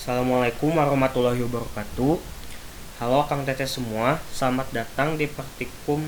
Assalamualaikum warahmatullahi wabarakatuh. Halo Kang Teteh semua, selamat datang di Praktikum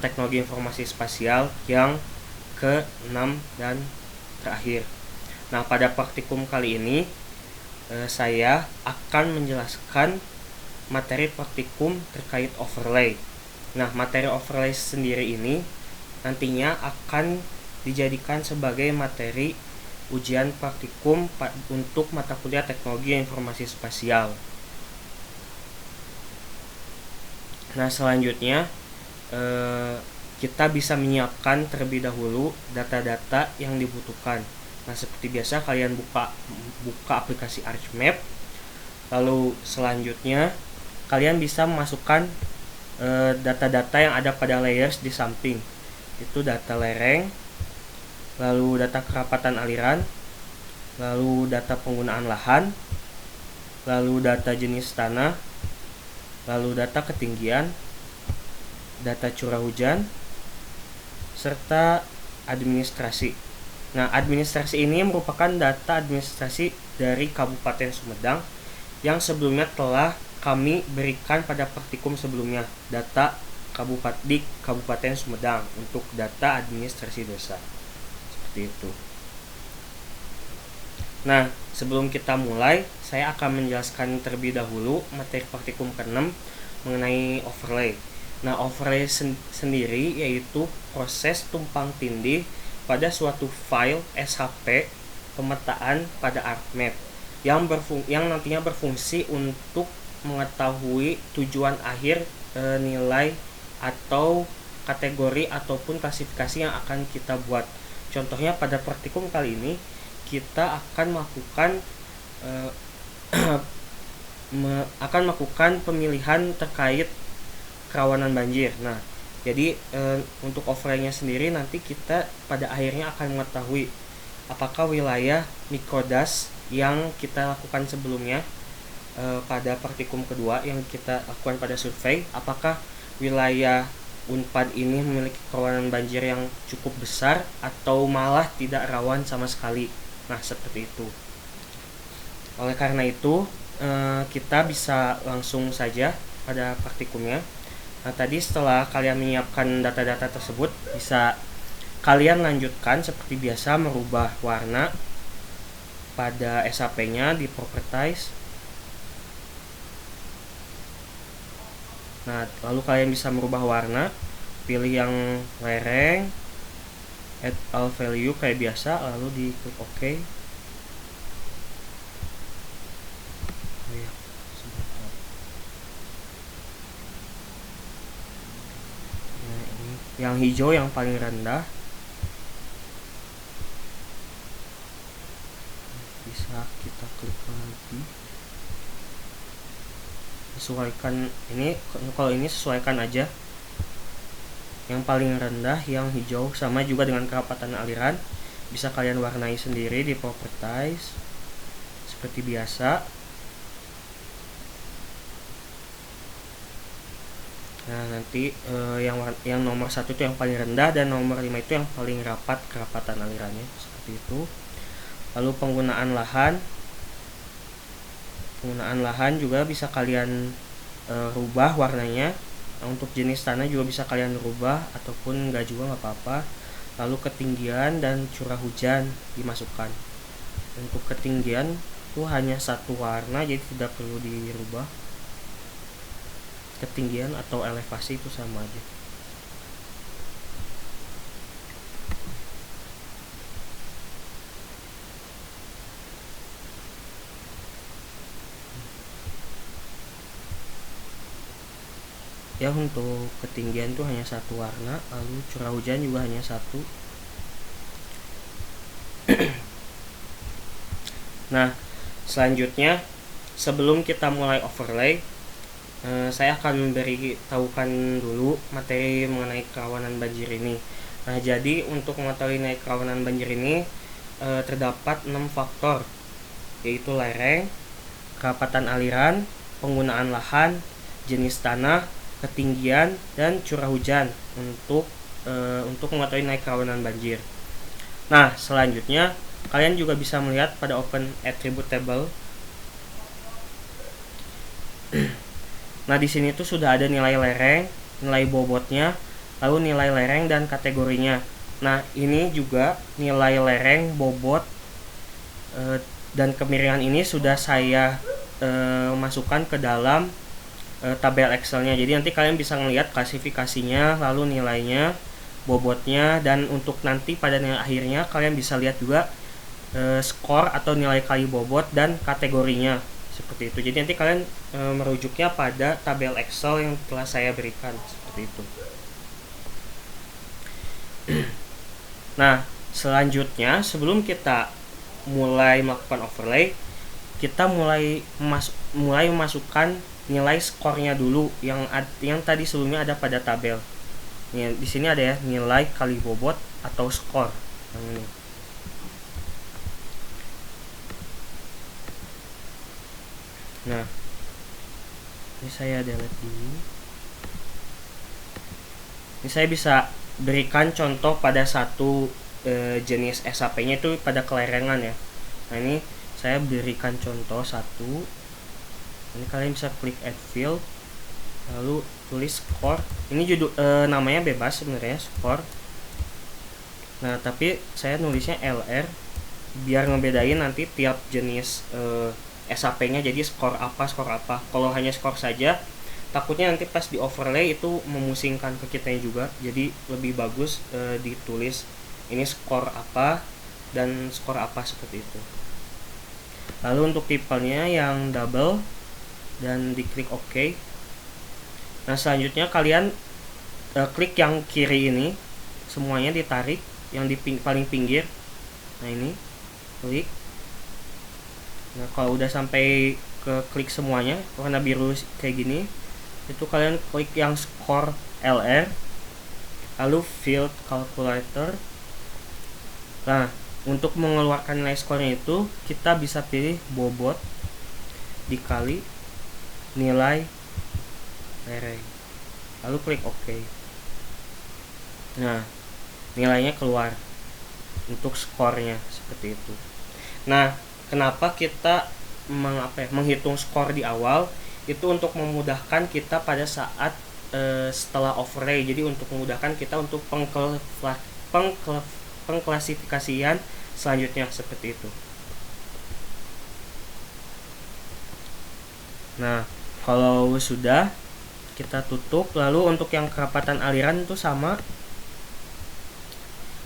Teknologi Informasi Spasial yang ke-6 dan terakhir. Nah, pada praktikum kali ini saya akan menjelaskan materi praktikum terkait overlay. Nah, materi overlay sendiri ini nantinya akan dijadikan sebagai materi ujian praktikum untuk mata kuliah Teknologi Informasi Spasial. Nah, selanjutnya kita bisa menyiapkan terlebih dahulu data-data yang dibutuhkan. Nah, seperti biasa kalian buka aplikasi ArchMap. Lalu selanjutnya kalian bisa memasukkan data-data yang ada pada layers di samping. Itu data lereng, lalu data kerapatan aliran, lalu data penggunaan lahan, lalu data jenis tanah, lalu data ketinggian, data curah hujan, serta administrasi. Nah, administrasi ini merupakan data administrasi dari Kabupaten Sumedang yang sebelumnya telah kami berikan pada praktikum sebelumnya, data di Kabupaten Sumedang untuk data administrasi desa. Seperti itu. Nah, sebelum kita mulai, saya akan menjelaskan terlebih dahulu materi praktikum ke-6 mengenai overlay. Nah, overlay sendiri yaitu proses tumpang tindih pada suatu file SHP pemetaan pada ArcMap yang nantinya berfungsi untuk mengetahui tujuan akhir nilai atau kategori ataupun klasifikasi yang akan kita buat. Contohnya pada praktikum kali ini kita akan melakukan pemilihan terkait kerawanan banjir. Nah, jadi untuk overlay-nya sendiri nanti kita pada akhirnya akan mengetahui apakah wilayah mikrodas yang kita lakukan sebelumnya pada praktikum kedua yang kita lakukan pada survei, apakah wilayah Unpad ini memiliki kerawanan banjir yang cukup besar atau malah tidak rawan sama sekali. Nah, seperti itu. Oleh karena itu, kita bisa langsung saja pada praktikumnya. Nah, tadi setelah kalian menyiapkan data-data tersebut, bisa kalian lanjutkan seperti biasa merubah warna pada SHP-nya di Properties. Nah, lalu kalian bisa merubah warna, pilih yang lereng, add all value kayak biasa, lalu di klik OK. Nah, ini yang hijau yang paling rendah. Bisa kita klik lagi. Sesuaikan ini, kalau ini sesuaikan aja yang paling rendah yang hijau, sama juga dengan kerapatan aliran bisa kalian warnai sendiri di Properties seperti biasa. Nah, nanti yang nomor 1 itu yang paling rendah dan nomor 5 itu yang paling rapat kerapatan alirannya, seperti itu. Lalu penggunaan lahan juga bisa kalian rubah warnanya. Nah, untuk jenis tanah juga bisa kalian rubah ataupun enggak juga nggak apa-apa. Lalu ketinggian dan curah hujan dimasukkan. Untuk ketinggian itu hanya satu warna, jadi tidak perlu dirubah. Ketinggian atau elevasi itu sama aja. Ya, untuk ketinggian itu hanya satu warna, lalu curah hujan juga hanya satu. Nah, selanjutnya sebelum kita mulai overlay, saya akan memberitahukan dulu materi mengenai kerawanan banjir ini. Nah, jadi untuk mengetahui nilai kerawanan banjir ini terdapat 6 faktor, yaitu lereng, kerapatan aliran, penggunaan lahan, jenis tanah, ketinggian, dan curah hujan untuk mengetahui nilai kerawanan banjir. Nah, selanjutnya kalian juga bisa melihat pada Open Attribute Table Nah, di sini tuh sudah ada nilai lereng, nilai bobotnya, lalu nilai lereng dan kategorinya. Nah, ini juga nilai lereng, bobot, dan kemiringan ini sudah saya masukkan ke dalam tabel Excelnya. Jadi nanti kalian bisa melihat klasifikasinya, lalu nilainya, bobotnya, dan untuk nanti pada nilai akhirnya kalian bisa lihat juga skor atau nilai kali bobot dan kategorinya seperti itu. Jadi nanti kalian merujuknya pada tabel Excel yang telah saya berikan seperti itu. Nah, selanjutnya sebelum kita mulai melakukan overlay, kita mulai memasukkan nilai skornya dulu yang tadi sebelumnya ada pada tabel. Di sini ada ya, nilai kali bobot atau skor yang ini. Nah, ini saya delete dulu. Ini saya bisa berikan contoh pada satu jenis SAP-nya itu pada kelerengan ya. Nah, ini saya berikan contoh satu. Ini kalian bisa klik add field, lalu tulis score. Ini judul namanya bebas sebenarnya, score. Nah, tapi saya nulisnya LR biar ngebedain nanti tiap jenis SAP-nya, jadi skor apa. Kalau hanya skor saja, takutnya nanti pas di overlay itu memusingkan ke kitanya juga. Jadi lebih bagus ditulis ini skor apa dan skor apa seperti itu. Lalu untuk tipenya yang double dan diklik OK. Nah, selanjutnya kalian klik yang kiri ini, semuanya ditarik, yang di paling pinggir. Nah, ini klik. Nah, kalau udah sampai ke klik semuanya warna biru kayak gini, itu kalian klik yang skor LR, lalu field calculator. Nah, untuk mengeluarkan nilai skornya itu kita bisa pilih bobot dikali nilai lereng, lalu klik OK. Nah, nilainya keluar untuk skornya seperti itu. Nah, kenapa kita menghitung skor di awal? Itu untuk memudahkan kita pada saat setelah overlay. Jadi untuk memudahkan kita untuk pengklasifikasian selanjutnya seperti itu. Nah, kalau sudah kita tutup. Lalu untuk yang kerapatan aliran itu sama.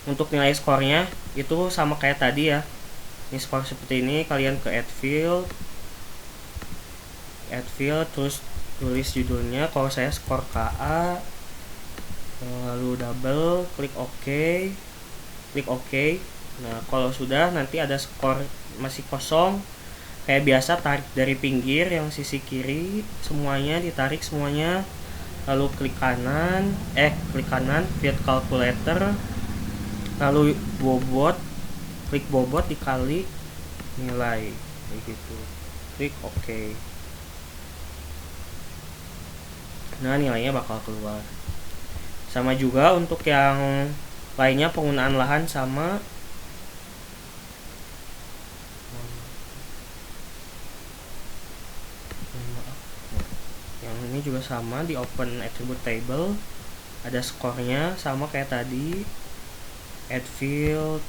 Untuk nilai skornya itu sama kayak tadi ya. Ini skor seperti ini, kalian ke add field, terus tulis judulnya. Kalau saya skor KA, lalu double, klik OK. Nah, kalau sudah nanti ada skor masih kosong, kayak biasa tarik dari pinggir yang sisi kiri, semuanya ditarik semuanya, lalu klik kanan, field calculator, lalu klik bobot dikali nilai kayak gitu, klik OK. Nah, nilainya bakal keluar. Sama juga untuk yang lainnya, penggunaan lahan sama. Yang ini juga sama, di open attribute table, ada skornya sama kayak tadi, add field,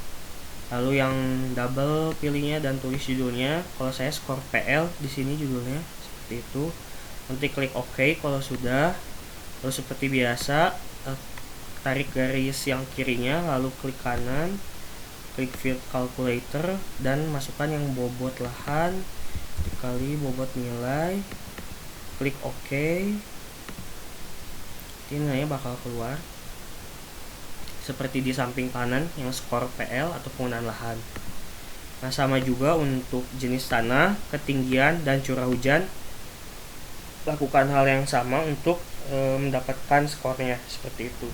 lalu yang double pilihnya dan tulis judulnya. Kalau saya skor PL, di sini judulnya seperti itu. Nanti klik OK kalau sudah. Lalu seperti biasa, tarik garis yang kirinya, lalu klik kanan, klik field calculator, dan masukkan yang bobot lahan dikali bobot nilai, klik OK. Ini nilainya bakal keluar seperti di samping kanan yang skor PL atau penggunaan lahan. Nah, sama juga untuk jenis tanah, ketinggian, dan curah hujan. Lakukan hal yang sama untuk mendapatkan skornya seperti itu.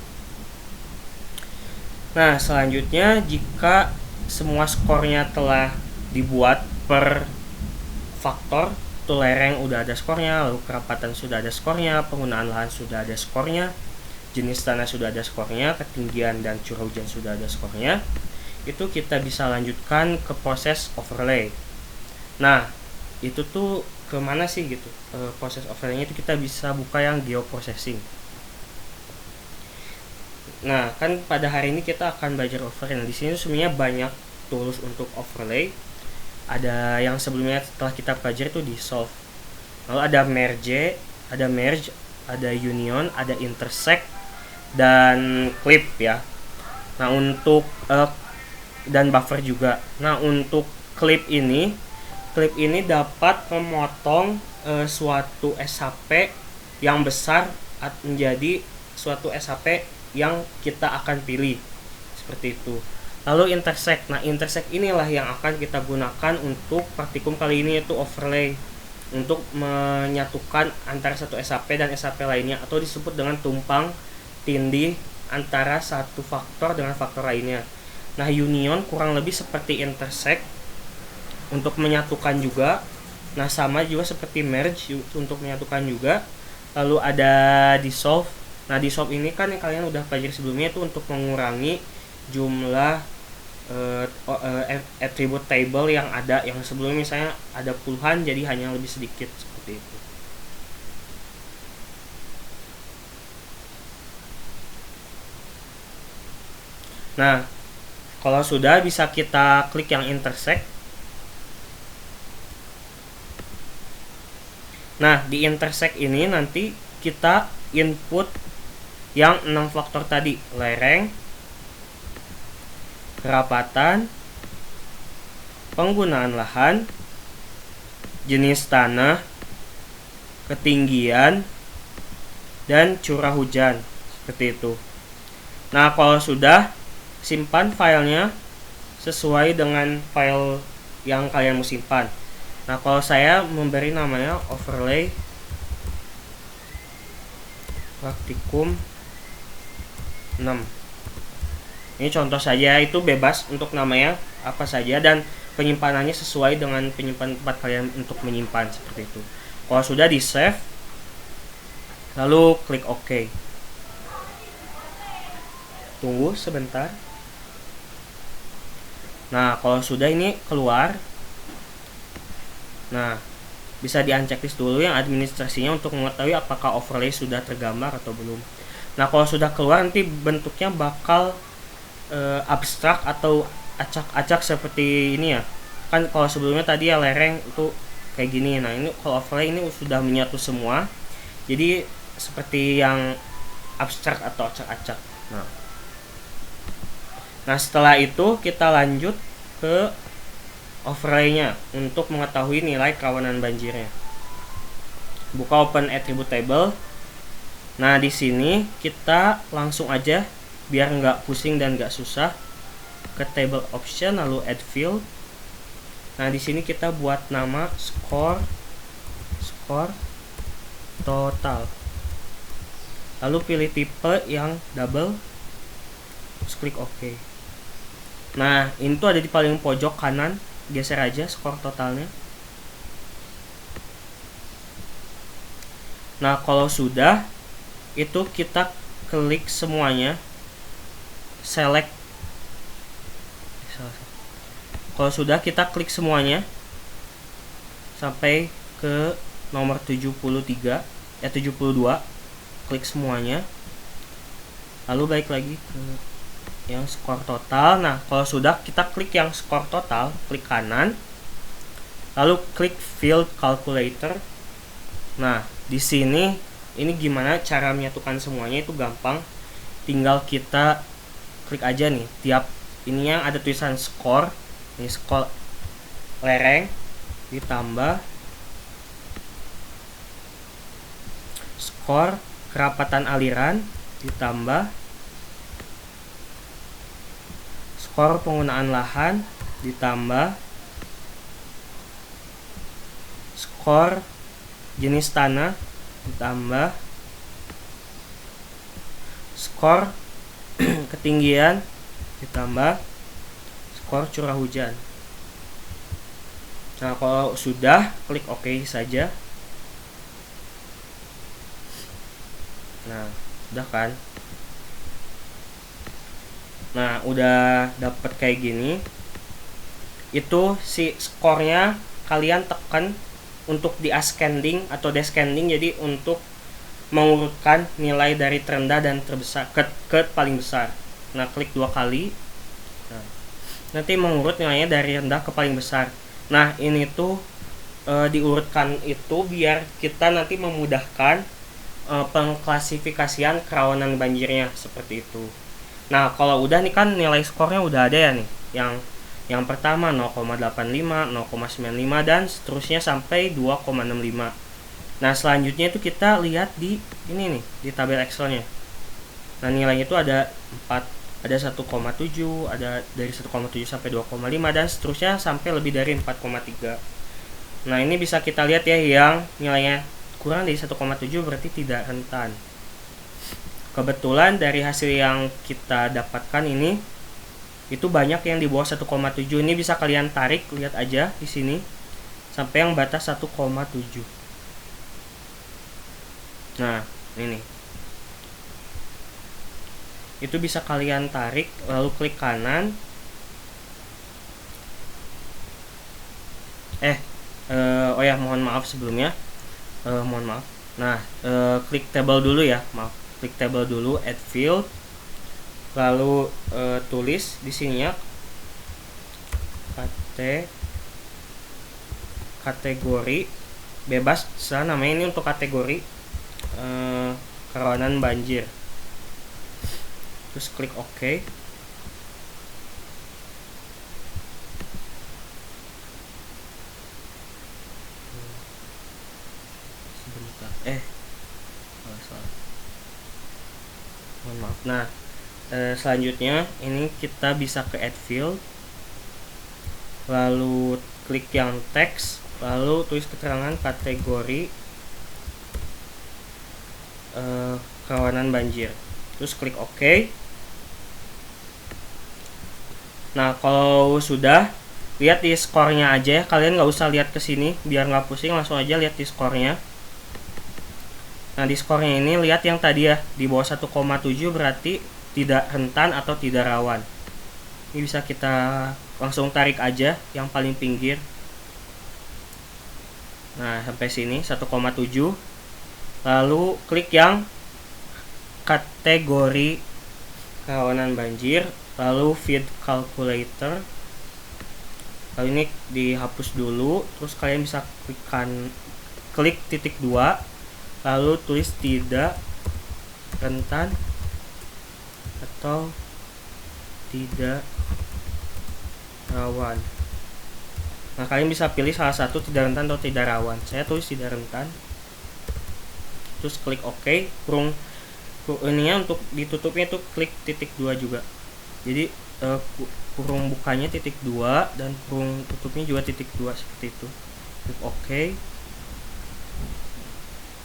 Nah, selanjutnya jika semua skornya telah dibuat per faktor, itu lereng udah ada skornya, lalu kerapatan sudah ada skornya, penggunaan lahan sudah ada skornya, jenis tanah sudah ada skornya, ketinggian dan curah hujan sudah ada skornya, itu kita bisa lanjutkan ke proses overlay. Nah, itu tuh kemana sih gitu proses overlaynya itu kita bisa buka yang geoprocessing. Nah, kan pada hari ini kita akan belajar overlay. Nah, di sini sebenarnya banyak tools untuk overlay. Ada yang sebelumnya setelah kita pelajari itu dissolve. Lalu ada merge, ada union, ada intersect, dan clip ya. Nah, untuk dan buffer juga. Nah, untuk clip ini dapat memotong suatu SHP yang besar menjadi suatu SHP yang kita akan pilih, seperti itu. Lalu intersect. Nah, intersect inilah yang akan kita gunakan untuk praktikum kali ini, yaitu overlay, untuk menyatukan antara satu SHP dan SHP lainnya, atau disebut dengan tumpang tindih antara satu faktor dengan faktor lainnya. Nah, union kurang lebih seperti intersect untuk menyatukan juga. Nah, sama juga seperti merge untuk menyatukan juga. Lalu ada dissolve. Nah, dissolve ini kan yang kalian udah pelajari sebelumnya, itu untuk mengurangi jumlah attribute table yang ada, yang sebelumnya misalnya ada puluhan jadi hanya lebih sedikit, seperti itu. Nah, kalau sudah, bisa kita klik yang intersect. Nah, di intersect ini nanti kita input yang 6 faktor tadi: lereng, kerapatan, penggunaan lahan, jenis tanah, ketinggian, dan curah hujan, seperti itu. Nah, kalau sudah, simpan filenya sesuai dengan file yang kalian mau simpan. Nah, kalau saya memberi namanya overlay praktikum 6. Ini contoh saja, itu bebas untuk namanya apa saja dan penyimpanannya sesuai dengan penyimpanan tempat kalian untuk menyimpan, seperti itu. Kalau sudah, di save, lalu klik OK. Tunggu sebentar. Nah, kalau sudah ini keluar. Nah, bisa di-unchecklist dulu yang administrasinya untuk mengetahui apakah overlay sudah tergambar atau belum. Nah, kalau sudah keluar nanti bentuknya bakal abstrak atau acak-acak seperti ini ya. Kan kalau sebelumnya tadi ya lereng itu kayak gini. Nah, ini kalau overlay ini sudah menyatu semua. Jadi seperti yang abstrak atau acak-acak. Nah, setelah itu kita lanjut ke overlaynya untuk mengetahui nilai kerawanan banjirnya. Buka open attribute table. Nah, di sini kita langsung aja biar nggak pusing dan nggak susah ke table option, lalu add field. Nah, di sini kita buat nama score total, lalu pilih tipe yang double, terus klik OK. Nah, ini tuh ada di paling pojok kanan, geser aja skor totalnya. Nah, kalau sudah, itu kita klik semuanya, select. Kalau sudah, kita klik semuanya sampai ke nomor 72, klik semuanya, lalu balik lagi ke yang skor total. Nah, kalau sudah, kita klik yang skor total, klik kanan, lalu klik field calculator. Nah, di sini ini gimana cara menyatukan semuanya, itu gampang, tinggal kita klik aja nih tiap ini yang ada tulisan skor. Ini skor lereng ditambah skor kerapatan aliran ditambah skor penggunaan lahan ditambah skor jenis tanah ditambah skor ketinggian ditambah skor curah hujan. Nah, kalau sudah, klik OK saja. Nah, udah kan? Nah, udah dapet kayak gini. Itu si skornya kalian tekan untuk di ascending atau descending, jadi untuk mengurutkan nilai dari terendah dan terbesar ke paling besar. Nah, klik 2 kali. Nah, nanti mengurut nilainya dari rendah ke paling besar. Nah, ini tuh diurutkan itu biar kita nanti memudahkan pengklasifikasian kerawanan banjirnya seperti itu. Nah, kalau udah nih kan nilai skornya udah ada ya nih. Yang pertama 0,85, 0,95 dan seterusnya sampai 2,65. Nah, selanjutnya itu kita lihat di ini nih, di tabel Excelnya. Nah, nilainya itu ada 4, ada 1,7, ada dari 1,7 sampai 2,5 dan seterusnya sampai lebih dari 4,3. Nah, ini bisa kita lihat ya, yang nilainya kurang dari 1,7 berarti tidak rentan. Kebetulan dari hasil yang kita dapatkan ini itu banyak yang di bawah 1,7. Ini bisa kalian tarik, lihat aja di sini sampai yang batas 1,7. Nah, ini itu bisa kalian tarik, lalu klik kanan. Oh ya, mohon maaf sebelumnya. Mohon maaf. Nah, klik table dulu ya, maaf. Klik table dulu, add field. Lalu tulis di sininya kategori bebas, namanya ini untuk kategori kerawanan banjir. Terus klik OK. Mohon maaf. Nah, selanjutnya ini kita bisa ke add field, lalu klik yang teks, lalu tulis keterangan kategori kerawanan banjir, terus klik OK. Nah, kalau sudah, lihat di skornya aja ya, kalian nggak usah lihat ke sini biar nggak pusing, langsung aja lihat di skornya. Nah, di skornya ini lihat yang tadi ya, di bawah 1,7 berarti tidak rentan atau tidak rawan. Ini bisa kita langsung tarik aja yang paling pinggir. Nah, sampai sini 1,7. Lalu klik yang kategori kerawanan banjir, lalu feed calculator. Lalu ini dihapus dulu, terus kalian bisa klik titik 2, lalu tulis tidak rentan atau tidak rawan. Nah, kalian bisa pilih salah satu, tidak rentan atau tidak rawan. Saya tulis tidak rentan. Terus klik OK. Kurung ininya untuk ditutupnya itu klik titik 2 juga. Jadi kurung bukanya titik 2 dan kurung tutupnya juga titik 2 seperti itu. Klik OK.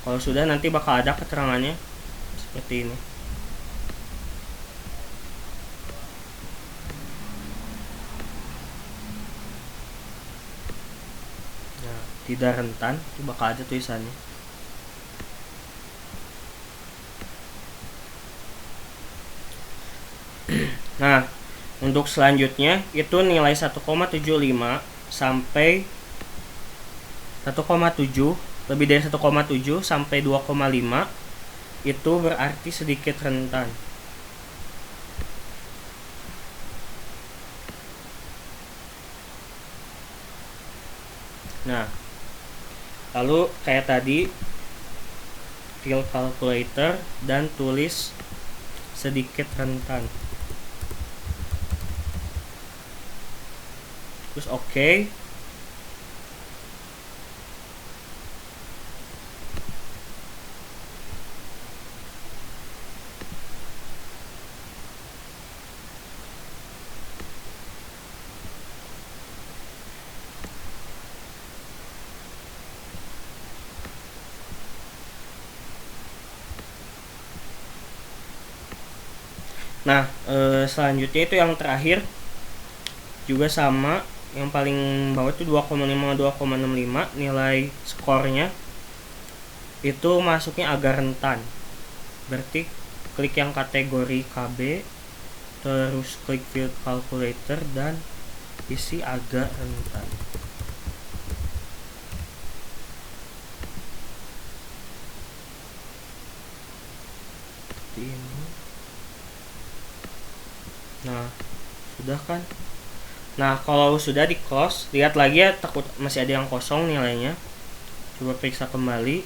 Kalau sudah, nanti bakal ada keterangannya seperti ini. Nah, tidak rentan, itu bakal ada tulisannya. Nah, untuk selanjutnya itu nilai 1,75 sampai 1,7, lebih dari 1,7 sampai 2,5 itu berarti sedikit rentan. Nah, lalu kayak tadi, field calculator dan tulis sedikit rentan. Terus OK. Nah, selanjutnya itu yang terakhir juga sama, yang paling bawah itu 2,5 2,65 nilai skornya itu masuknya agak rentan. Berarti klik yang kategori KB, terus klik field calculator dan isi agak rentan. Nah, sudah kan? Nah, kalau sudah di close, lihat lagi ya, takut masih ada yang kosong nilainya. Coba periksa kembali.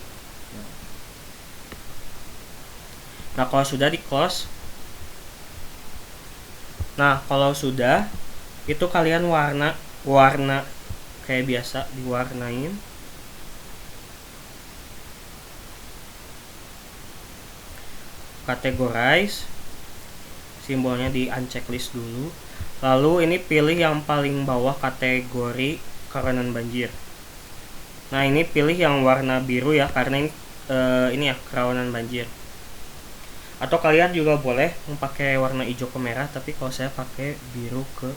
Nah, kalau sudah di close, nah kalau sudah itu kalian warna kayak biasa diwarnain. Categorize, simbolnya di unchecklist dulu. Lalu ini pilih yang paling bawah kategori kerawanan banjir. Nah, ini pilih yang warna biru ya, karena ini ya kerawanan banjir. Atau kalian juga boleh memakai warna hijau ke merah, tapi kalau saya pakai biru ke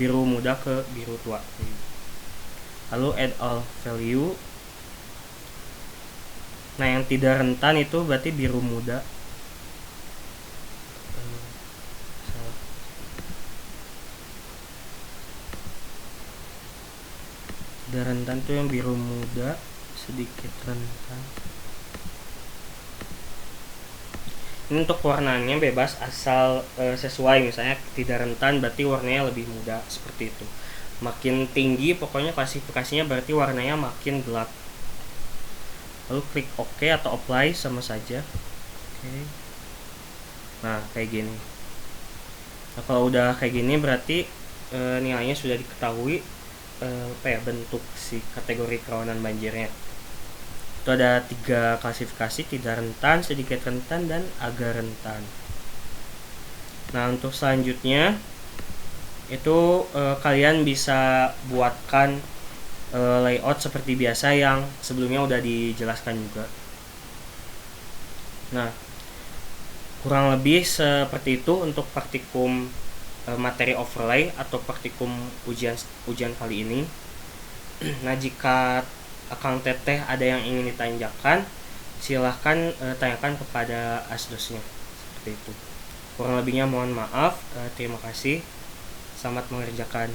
biru muda ke biru tua. Lalu add all value. Nah, yang tidak rentan itu berarti biru muda. Tidak rentan tuh yang biru muda, sedikit rentan. Ini untuk warnanya bebas asal sesuai, misalnya tidak rentan berarti warnanya lebih muda, seperti itu. Makin tinggi pokoknya klasifikasinya berarti warnanya makin gelap. Lalu klik OK atau apply sama saja. Oke. Nah, kayak gini. Nah, kalau udah kayak gini berarti nilainya sudah diketahui bentuk si kategori kerawanan banjirnya. Itu ada 3 klasifikasi: tidak rentan, sedikit rentan, dan agak rentan. Nah, untuk selanjutnya itu kalian bisa buatkan layout seperti biasa yang sebelumnya udah dijelaskan juga. Nah, kurang lebih seperti itu untuk praktikum materi overlay atau praktikum ujian kali ini. Nah, jika Akang Teteh ada yang ingin ditanyakan, silahkan tanyakan kepada asdosnya, seperti itu. Kurang lebihnya mohon maaf. Terima kasih. Selamat mengerjakan.